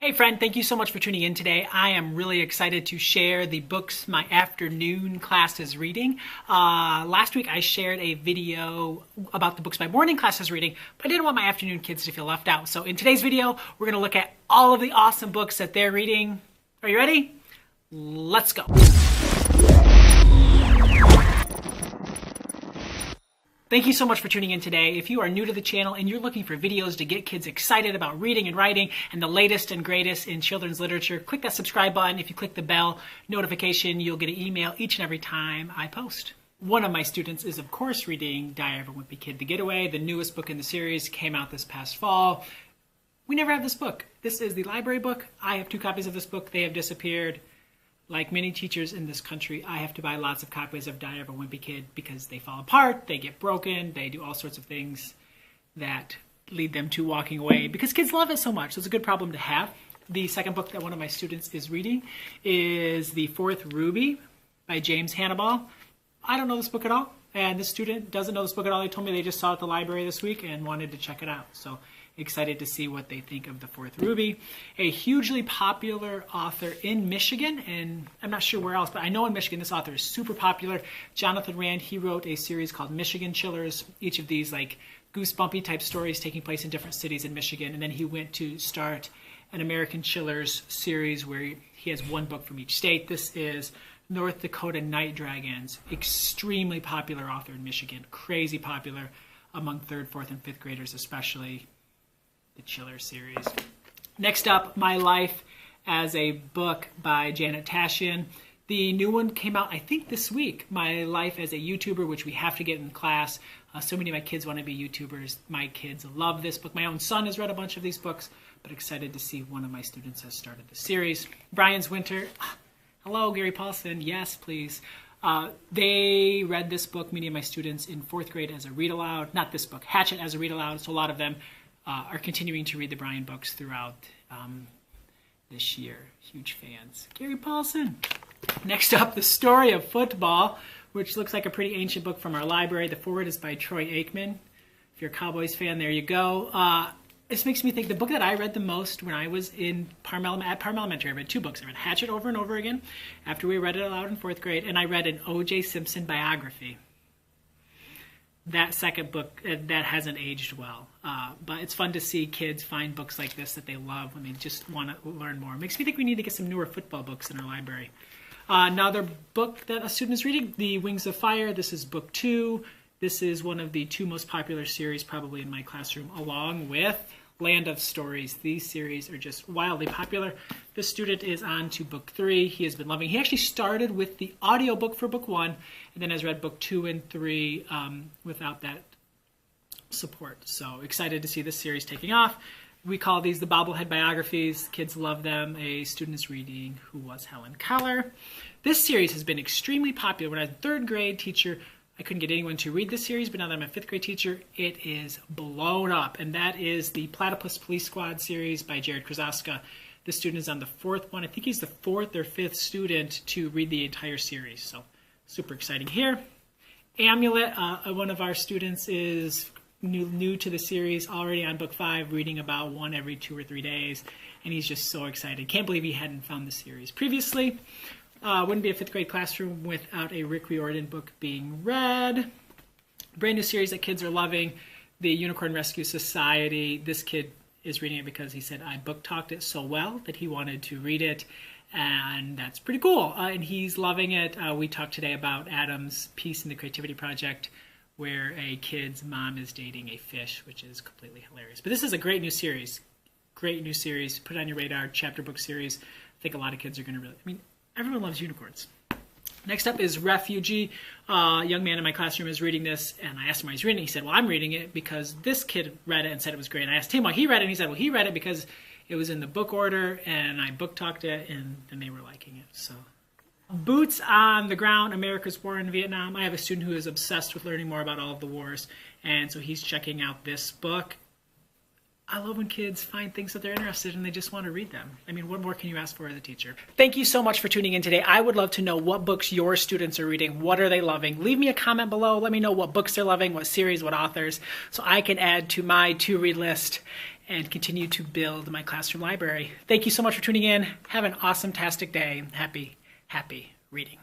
Hey friend, thank you so much for tuning in today. I am really excited to share the books my afternoon class is reading. Last week I shared a video about the books my morning class is reading, but I didn't want my afternoon kids to feel left out. So in today's video, we're going to look at all of the awesome books that they're reading. Are you ready? Let's go. Thank you so much for tuning in today. If you are new to the channel and you're looking for videos to get kids excited about reading and writing and the latest and greatest in children's literature, click that subscribe button. If you click the bell notification, you'll get an email each and every time I post. One of my students is, of course, reading Diary of a Wimpy Kid: The Getaway. The newest book in the series came out this past fall. We never have this book. This is the library book. I have 2 copies of this book. They have disappeared. Like many teachers in this country, I have to buy lots of copies of Diary of a Wimpy Kid because they fall apart, they get broken, they do all sorts of things that lead them to walking away because kids love it so much. So it's a good problem to have. The second book that one of my students is reading is The Fourth Ruby by James Hannibal. I don't know this book at all, and this student doesn't know this book at all. They told me they just saw it at the library this week and wanted to check it out. So excited to see what they think of The Fourth Ruby. A hugely popular author in Michigan, and I'm not sure where else, but I know in Michigan this author is super popular. Jonathan Rand, he wrote a series called Michigan Chillers, each of these like goosebumpy type stories taking place in different cities in Michigan, and then he went to start an American Chillers series where he has one book from each state. This is North Dakota Night Dragons, extremely popular author in Michigan, crazy popular among 3rd, 4th, and 5th graders especially. The Chiller series. Next up, My Life as a Book by Janet Tashian. The new one came out, I think, this week. My Life as a YouTuber, which we have to get in class. So many of my kids want to be YouTubers. My kids love this book. My own son has read a bunch of these books, but excited to see one of my students has started the series. Brian's Winter. Hello, Gary Paulson. Yes, please. They read this book, many of my students, in 4th grade as a read-aloud. Not this book, Hatchet as a read-aloud. So a lot of them are continuing to read the Brian books throughout this year. Huge fans. Gary Paulson. Next up, The Story of Football, which looks like a pretty ancient book from our library. The foreword is by Troy Aikman. If you're a Cowboys fan, there you go. This makes me think the book that I read the most when I was in Parma Elementary, I read 2 books. I read Hatchet over and over again after we read it aloud in 4th grade, and I read an O.J. Simpson biography. That second book, that hasn't aged well. But it's fun to see kids find books like this that they love when they just want to learn more. It makes me think we need to get some newer football books in our library. Another book that a student is reading, The Wings of Fire. This is book 2. This is one of the 2 most popular series probably in my classroom, along with Land of Stories. These series are just wildly popular. This student is on to book 3. He has been loving. He actually started with the audiobook for book 1 and then has read book 2 and 3 without that support. So excited to see this series taking off. We call these the bobblehead biographies. Kids love them. A student is reading Who Was Helen Keller. This series has been extremely popular. When I was a 3rd grade teacher, I couldn't get anyone to read this series, but now that I'm a 5th grade teacher, it is blown up. And that is the Platypus Police Squad series by Jarrett Krosoczka. The student is on the 4th one. I think he's the 4th or 5th student to read the entire series. So super exciting here. Amulet, one of our students is new to the series, already on book 5, reading about one every 2 or 3 days. And he's just so excited. Can't believe he hadn't found the series previously. Wouldn't be a 5th grade classroom without a Rick Riordan book being read. Brand new series that kids are loving, The Unicorn Rescue Society. This kid is reading it because he said I book talked it so well that he wanted to read it, and that's pretty cool. And he's loving it. We talked today about Adam's piece in the Creativity Project where a kid's mom is dating a fish, which is completely hilarious. But this is a great new series. Great new series. Put it on your radar. Chapter book series. I think a lot of kids are going to really... everyone loves unicorns. Next up is Refugee. A young man in my classroom is reading this, and I asked him why he's reading it. He said, well, I'm reading it because this kid read it and said it was great. And I asked him why he read it, and he said, well, he read it because it was in the book order, and I book talked it, and they were liking it. So, Boots on the Ground, America's War in Vietnam. I have a student who is obsessed with learning more about all of the wars, and so he's checking out this book. I love when kids find things that they're interested in and they just want to read them. I mean, what more can you ask for as a teacher? Thank you so much for tuning in today. I would love to know what books your students are reading. What are they loving? Leave me a comment below. Let me know what books they're loving, what series, what authors, so I can add to my to-read list and continue to build my classroom library. Thank you so much for tuning in. Have an awesome-tastic day. Happy reading.